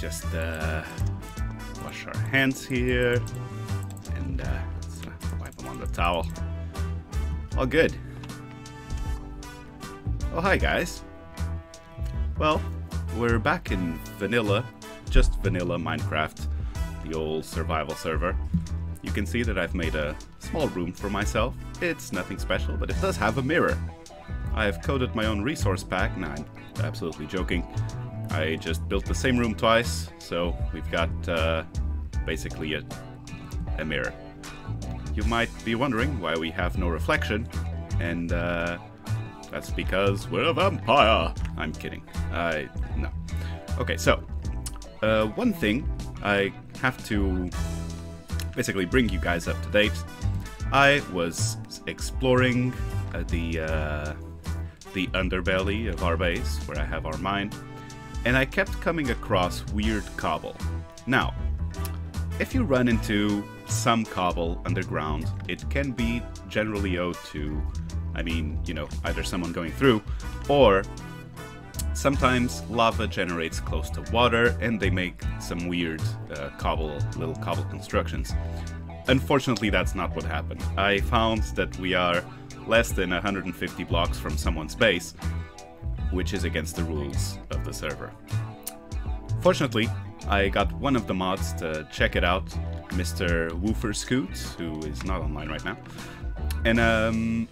let's just wash our hands here and let's wipe them on the towel. All good. Oh, hi guys. Well, we're back in vanilla, just vanilla Minecraft, the old survival server. You can see that I've made a small room for myself. It's nothing special, but it does have a mirror. I have coded my own resource pack. Nah, I'm absolutely joking. I just built the same room twice, so we've got basically a mirror. You might be wondering why we have no reflection, and that's because we're a vampire. I'm kidding. No. Okay, so one thing I have to basically bring you guys up to date. I was exploring the underbelly of our base, where I have our mine, and I kept coming across weird cobble. Now, if you run into some cobble underground, it can be generally owed to, I mean, you know, either someone going through, or sometimes lava generates close to water and they make some weird little cobble constructions. Unfortunately, that's not what happened. I found that we are less than 150 blocks from someone's base, which is against the rules of the server. Fortunately, I got one of the mods to check it out, Mr. Wooferscoot, who is not online right now, and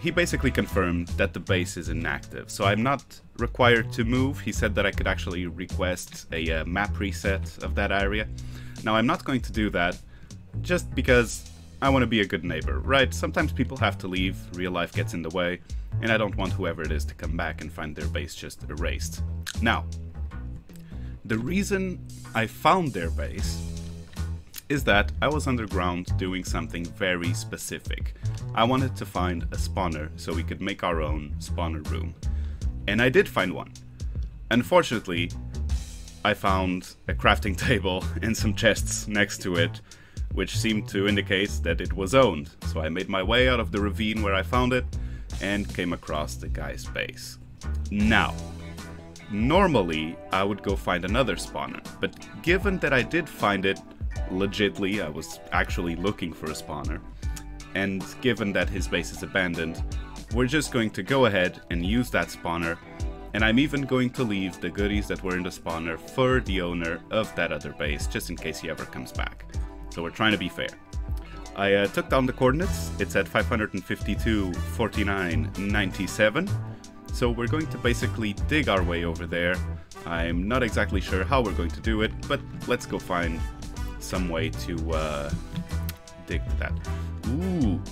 he basically confirmed that the base is inactive, so I'm not required to move. He said that I could actually request a map reset of that area. Now, I'm not going to do that, just because I want to be a good neighbor, right? Sometimes people have to leave, real life gets in the way, and I don't want whoever it is to come back and find their base just erased. Now, the reason I found their base is that I was underground doing something very specific. I wanted to find a spawner so we could make our own spawner room. And I did find one. Unfortunately, I found a crafting table and some chests next to it, which seemed to indicate that it was owned. So I made my way out of the ravine where I found it and came across the guy's base. Now, normally I would go find another spawner, but given that I did find it legitly, I was actually looking for a spawner, and given that his base is abandoned, we're just going to go ahead and use that spawner, and I'm even going to leave the goodies that were in the spawner for the owner of that other base, just in case he ever comes back. So we're trying to be fair. I took down the coordinates. It's at 552, 49, 97. So we're going to basically dig our way over there. I'm not exactly sure how we're going to do it, but let's go find some way to dig to that. Ooh.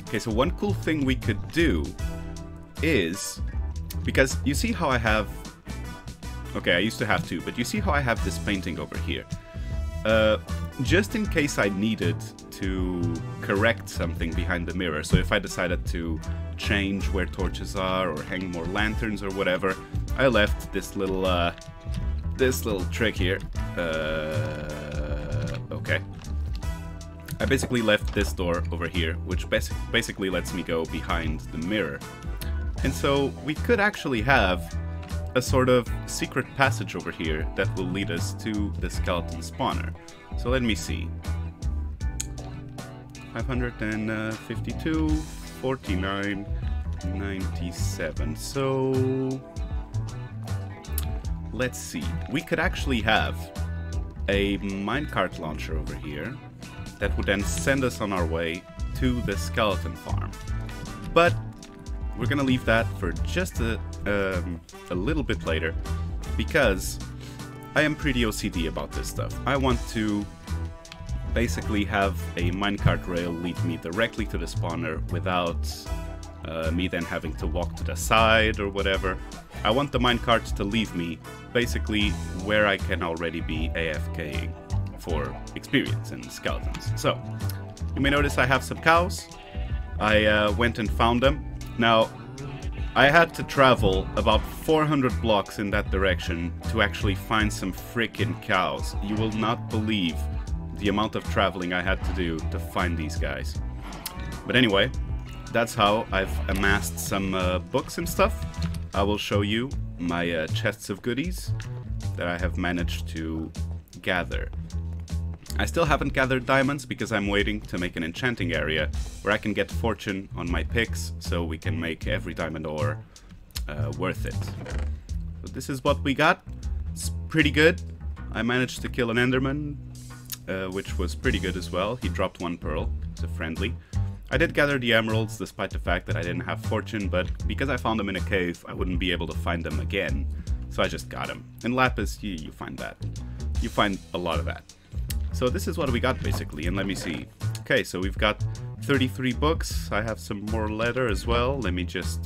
Okay, so one cool thing we could do is, because you see how I have, okay, I used to have two, but you see how I have this painting over here. Just in case I needed to correct something behind the mirror, so if I decided to change where torches are or hang more lanterns or whatever, I left this little trick here. Okay. I basically left this door over here, which basically lets me go behind the mirror. And so we could actually have a sort of secret passage over here that will lead us to the skeleton spawner. So let me see. 552, 49, 97. So let's see. We could actually have a minecart launcher over here that would then send us on our way to the skeleton farm. But we're gonna leave that for just a little bit later, because I am pretty OCD about this stuff. I want to basically have a minecart rail lead me directly to the spawner without me then having to walk to the side or whatever. I want the minecart to leave me basically where I can already be AFKing for experience and skeletons. So, you may notice I have some cows. I went and found them. Now, I had to travel about 400 blocks in that direction to actually find some freaking cows. You will not believe the amount of traveling I had to do to find these guys. But anyway, that's how I've amassed some books and stuff. I will show you my chests of goodies that I have managed to gather. I still haven't gathered diamonds because I'm waiting to make an enchanting area where I can get fortune on my picks so we can make every diamond ore worth it. So this is what we got. It's pretty good. I managed to kill an enderman, which was pretty good as well. He dropped 1 pearl. It's a friendly. I did gather the emeralds despite the fact that I didn't have fortune, but because I found them in a cave, I wouldn't be able to find them again. So I just got them. In lapis, you find that. You find a lot of that. So this is what we got basically, and let me see. Okay, so we've got 33 books. I have some more leather as well. Let me just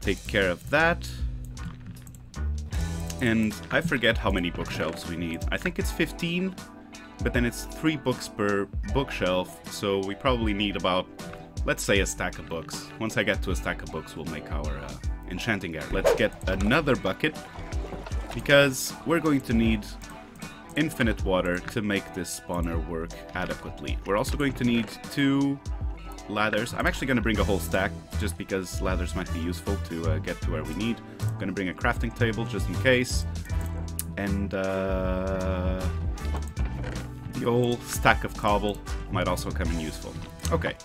take care of that. And I forget how many bookshelves we need. I think it's 15, but then it's 3 books per bookshelf, so we probably need about, let's say, a stack of books. Once I get to a stack of books, we'll make our enchanting area. Let's get another bucket, because we're going to need infinite water to make this spawner work adequately. We're also going to need 2 ladders. I'm actually going to bring a whole stack just because ladders might be useful to get to where we need. I'm going to bring a crafting table just in case. And the old stack of cobble might also come in useful. Okay.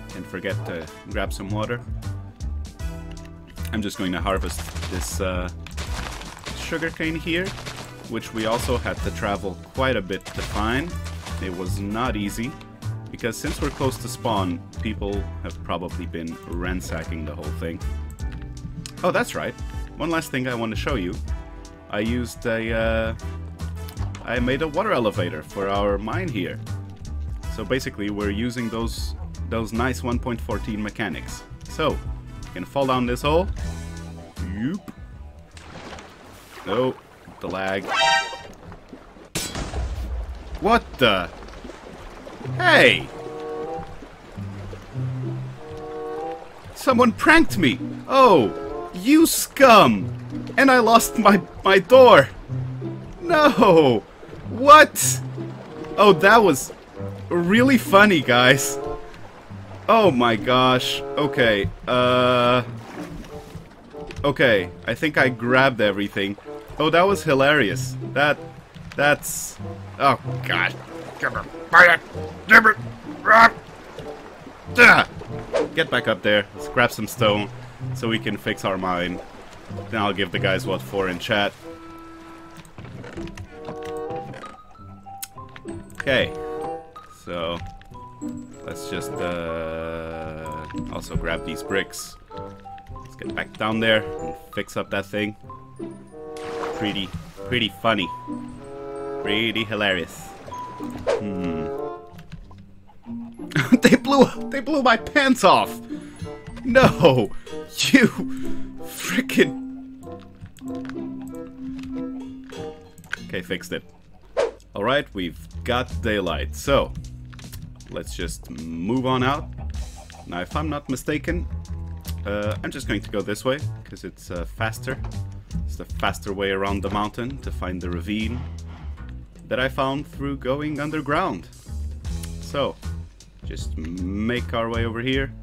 Can't forget to grab some water. I'm just going to harvest this sugarcane here, which we also had to travel quite a bit to find. It was not easy, because since we're close to spawn, people have probably been ransacking the whole thing. Oh, that's right. One last thing I want to show you. I used I made a water elevator for our mine here. So basically, we're using those nice 1.14 mechanics. So, you can fall down this hole. Yoop. Oh, the lag. What the? Hey! Someone pranked me! Oh, you scum! And I lost my door! No! What? Oh, that was really funny, guys. Oh my gosh. Okay, okay, I think I grabbed everything. Oh, that was hilarious. That's... Oh, God. Get back up there. Let's grab some stone so we can fix our mine. Then I'll give the guys what for in chat. Okay. So, let's just also grab these bricks. Let's get back down there and fix up that thing. Pretty funny. Pretty hilarious. They blew my pants off. No, you freaking. Okay, fixed it. All right, we've got daylight. So let's just move on out. Now, if I'm not mistaken, I'm just going to go this way because it's faster. It's the faster way around the mountain to find the ravine that I found through going underground. So, just make our way over here.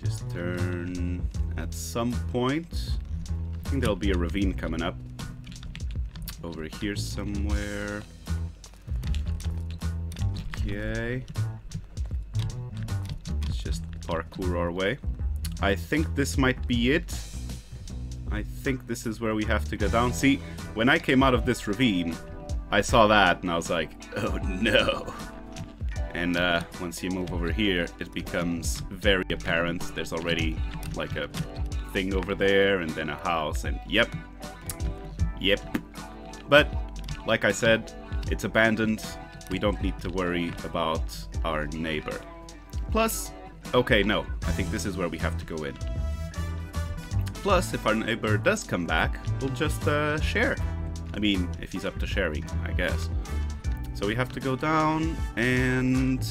Just turn at some point. I think there'll be a ravine coming up. Over here somewhere. Okay. Let's just parkour our way. I think this might be it. I think this is where we have to go down. See, when I came out of this ravine, I saw that and I was like, oh no. And once you move over here, it becomes very apparent. There's already like a thing over there and then a house and yep. But like I said, it's abandoned. We don't need to worry about our neighbor. Plus, okay, no, I think this is where we have to go in. Plus, if our neighbor does come back, we'll just share. I mean, if he's up to sharing, I guess. So we have to go down, and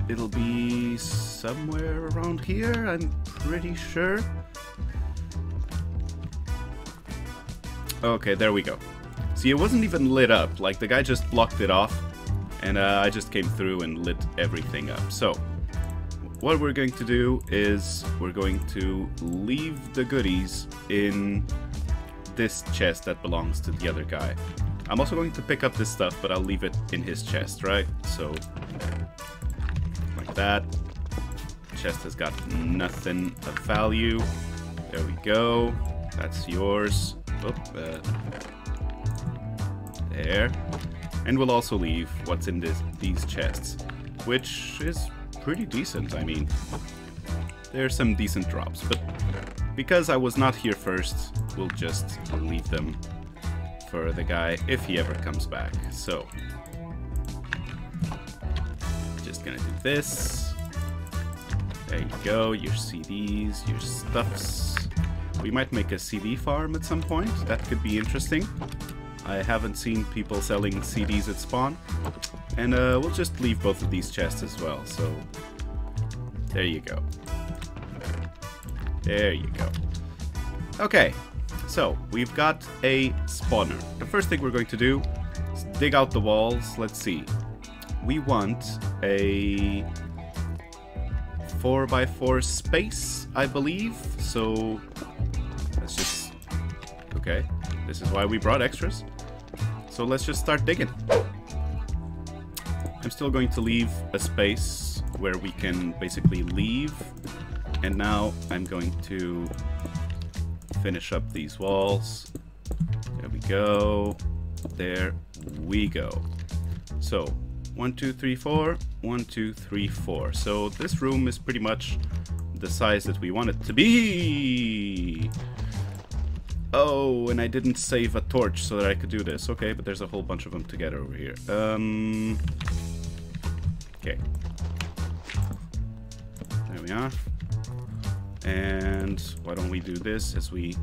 it'll be somewhere around here, I'm pretty sure. Okay, there we go. See, it wasn't even lit up. Like, the guy just blocked it off, and I just came through and lit everything up. So, what we're going to do is we're going to leave the goodies in this chest that belongs to the other guy. I'm also going to pick up this stuff, but I'll leave it in his chest, right? So, like that. Chest has got nothing of value. There we go. That's yours. Oop, there. And we'll also leave what's in these chests, which is pretty decent. I mean, there's some decent drops, but because I was not here first, we'll just leave them for the guy if he ever comes back. So, just gonna do this. There you go, your CDs, your stuffs. We might make a CD farm at some point. That could be interesting. I haven't seen people selling CDs at spawn. And we'll just leave both of these chests as well. So, there you go. There you go. Okay, so we've got a spawner. The first thing we're going to do is dig out the walls. Let's see. We want a 4x4 space, I believe. So, let's just... Okay, this is why we brought extras. So let's just start digging. I'm still going to leave a space where we can basically leave. And now I'm going to finish up these walls. There we go. There we go. So, 1, 2, 3, 4. 1, 2, 3, 4. So this room is pretty much the size that we want it to be. Oh, and I didn't save a torch so that I could do this. Okay, but there's a whole bunch of them together over here. Okay. There we are. And why don't we do this as we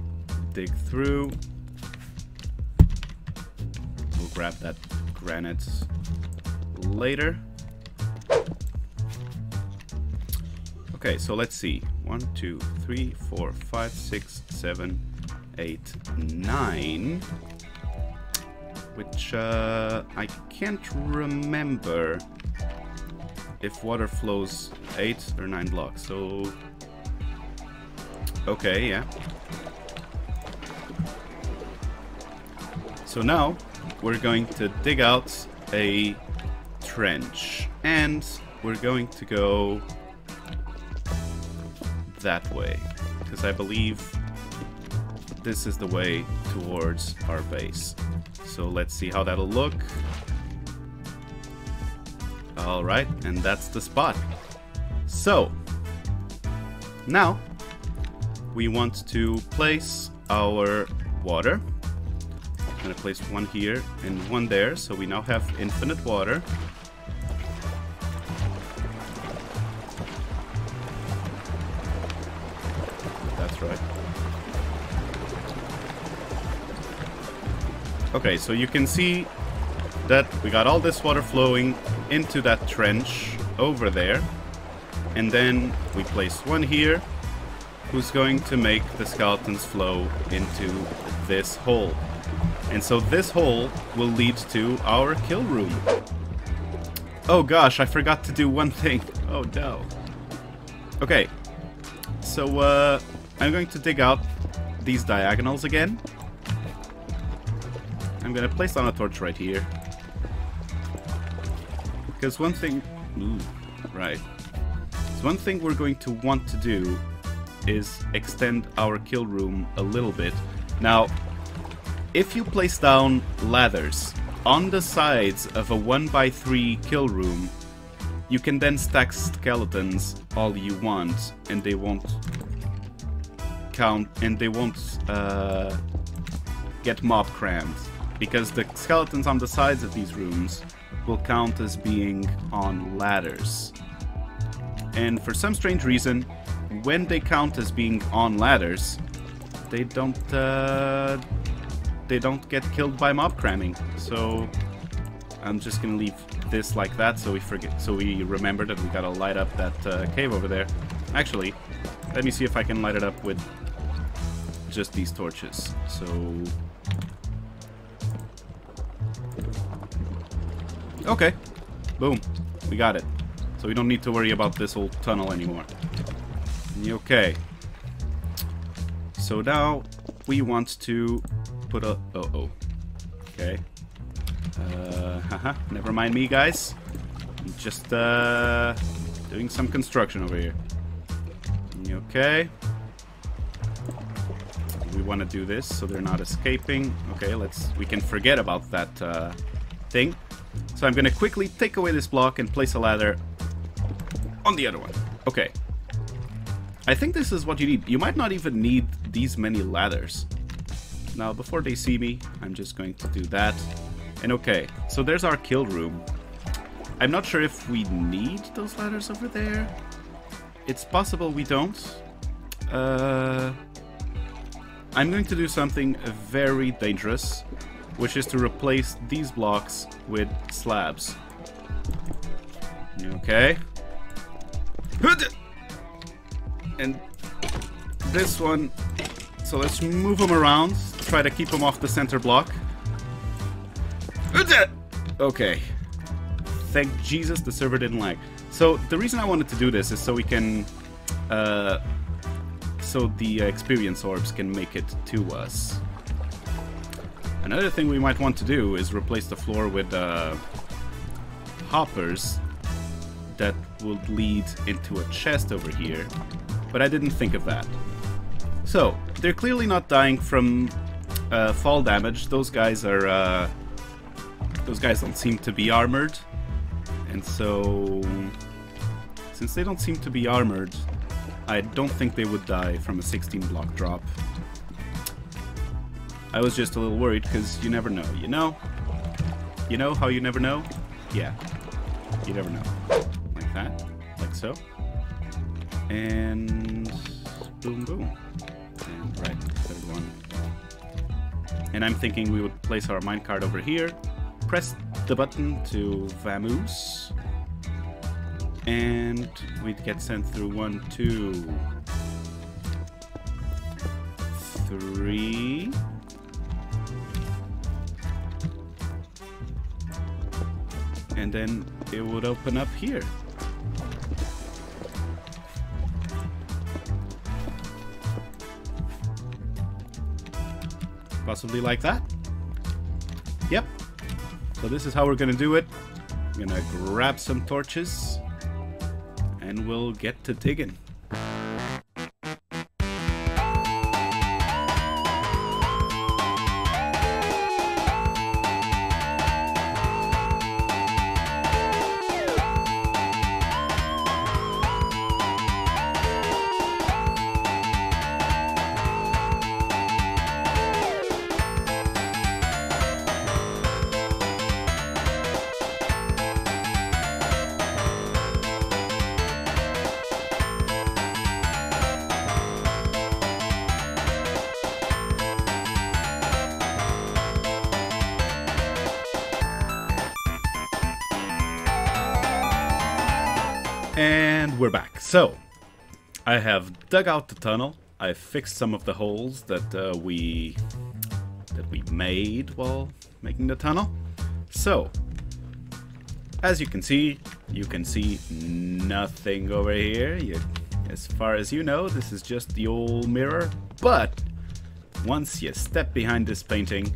dig through. We'll grab that granite later. Okay, so let's see. 1, 2, 3, 4, 5, 6, 7, 8, 9. Which I can't remember if water flows 8 or 9 blocks. So okay, yeah. So now we're going to dig out a trench and we're going to go that way because I believe this is the way towards our base. So let's see how that'll look. Alright, and that's the spot. So now we want to place our water. I'm gonna place one here and one there, so we now have infinite water. That's right. Okay, so you can see that we got all this water flowing into that trench over there. And then we place one here, who's going to make the skeletons flow into this hole. And so this hole will lead to our kill room. Oh gosh, I forgot to do one thing. Oh no. Okay, so I'm going to dig out these diagonals again. I'm gonna place on a torch right here. Because one thing... Ooh, right. So one thing we're going to want to do is extend our kill room a little bit. Now, if you place down ladders on the sides of a 1x3 kill room, you can then stack skeletons all you want, and they won't count, and they won't get mob crammed, because the skeletons on the sides of these rooms will count as being on ladders. And for some strange reason, when they count as being on ladders, they don't get killed by mob cramming. So I'm just gonna leave this like that, so we remember that we gotta light up that cave over there. Actually, let me see if I can light it up with just these torches. So okay, boom, we got it. So we don't need to worry about this whole tunnel anymore. Okay. So now we want to put a... Oh. Okay. Never mind me, guys. I'm just doing some construction over here. Okay. We want to do this so they're not escaping. Okay, we can forget about that thing. So I'm gonna quickly take away this block and place a ladder on the other one. Okay. I think this is what you need. You might not even need these many ladders. Now, before they see me, I'm just going to do that. And okay, so there's our kill room. I'm not sure if we need those ladders over there. It's possible we don't. I'm going to do something very dangerous, which is to replace these blocks with slabs. Okay. And this one. So let's move them around. Try to keep them off the center block. Okay. Thank Jesus the server didn't lag. So the reason I wanted to do this is so we can... so the experience orbs can make it to us. Another thing we might want to do is replace the floor with hoppers that will lead into a chest over here. But I didn't think of that. So, they're clearly not dying from fall damage. Those guys are... those guys don't seem to be armored. And so... since they don't seem to be armored, I don't think they would die from a 16 block drop. I was just a little worried because you never know, you know? You know how you never know? Yeah. You never know. Like that. Like so. And... boom boom. And right, third one. And I'm thinking we would place our minecart over here. Press the button to vamoose. And we'd get sent through 1, 2, 3. And then it would open up here. Possibly like that. Yep. So this is how we're gonna do it. I'm gonna grab some torches and we'll get to digging. And we're back. So, I have dug out the tunnel. I've fixed some of the holes that we made while making the tunnel. So, as you can see nothing over here. As far as you know, this is just the old mirror. But once you step behind this painting,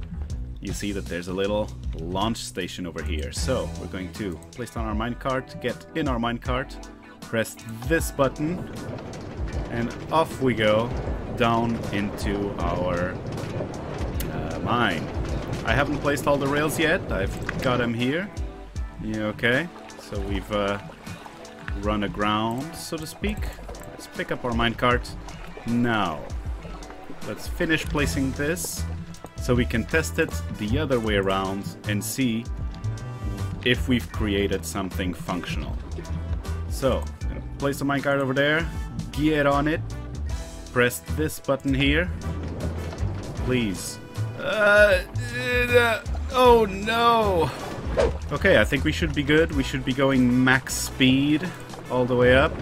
you see that there's a little launch station over here. So we're going to place down our minecart, get in our minecart, press this button, and off we go down into our mine. I haven't placed all the rails yet. I've got them here. Yeah, okay. So we've run aground, so to speak. Let's pick up our minecart. Now, let's finish placing this so we can test it the other way around and see if we've created something functional. So, I'm gonna place the minecart over there, get on it, press this button here. Please. Oh no! Okay, I think we should be good. We should be going max speed all the way up.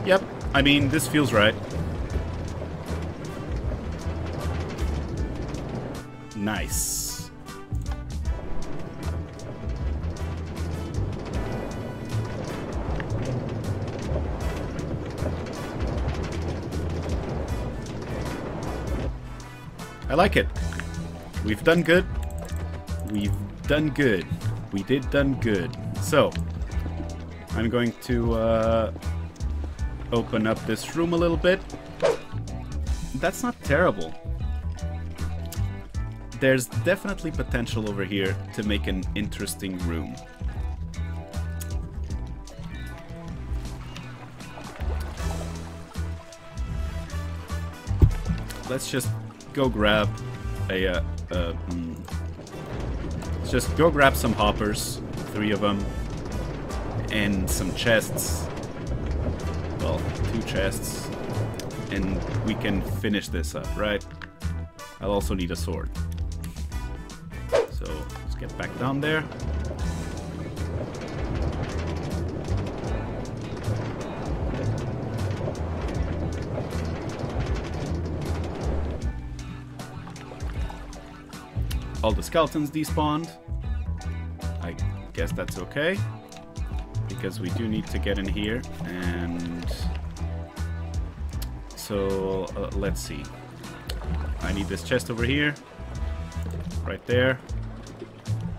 Yep, I mean, this feels right. Nice. I like it. We've done good. We've done good. We did done good. So, I'm going to open up this room a little bit. That's not terrible. There's definitely potential over here to make an interesting room. Let's just go grab a let's just go grab some hoppers, 3 of them, and some chests. Well, 2 chests, and we can finish this up, right? I'll also need a sword. So let's get back down there. All the skeletons despawned. I guess that's okay, because we do need to get in here, and so let's see. I need this chest over here, right there,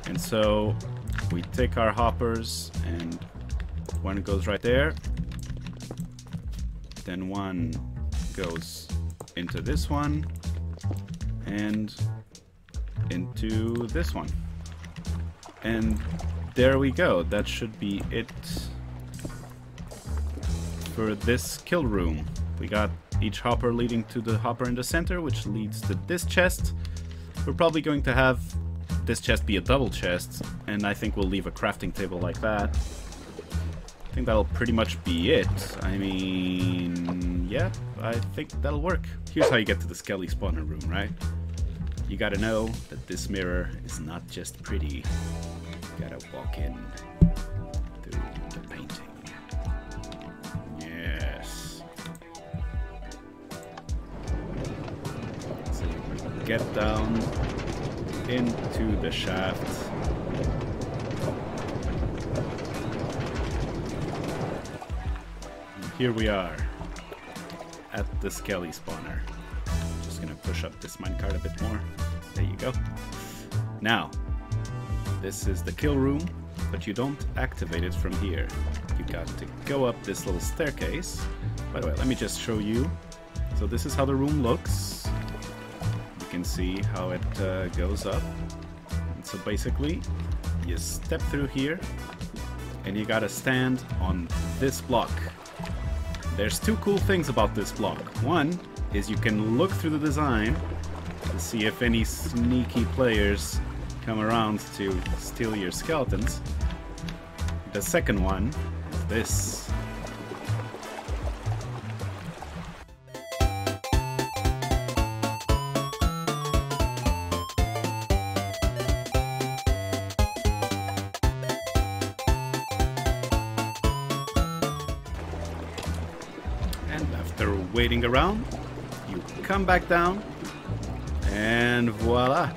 and so we take our hoppers, and one goes right there, then one goes into this one, and into this one. And there we go. That should be it for this kill room. We got each hopper leading to the hopper in the center, which leads to this chest. We're probably going to have this chest be a double chest, and I think we'll leave a crafting table like that. I think that'll pretty much be it. I mean, yeah, I think that'll work. Here's how you get to the skelly spawner room, right? You gotta know that this mirror is not just pretty. You gotta walk in through the painting. Yes. So you get down into the shaft. And here we are at the skelly spawner. Gonna push up this minecart a bit more. There you go. Now, this is the kill room, but you don't activate it from here. You got to go up this little staircase. By the way, let me just show you. So this is how the room looks. You can see how it goes up. And so basically, you step through here, and you gotta stand on this block. There's 2 cool things about this block. One is you can look through the design to see if any sneaky players come around to steal your skeletons. The second one is this. And after waiting around, you come back down, and voila,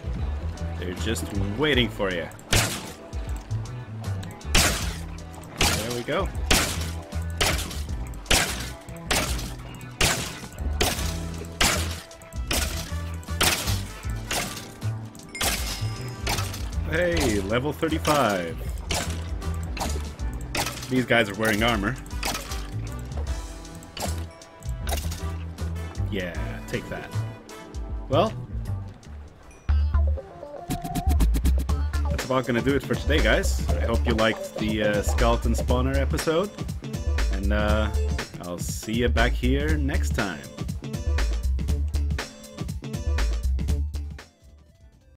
they're just waiting for you. There we go. Hey, level 35. These guys are wearing armor. Yeah, take that. Well, that's about gonna do it for today, guys. I hope you liked the skeleton spawner episode, and I'll see you back here next time.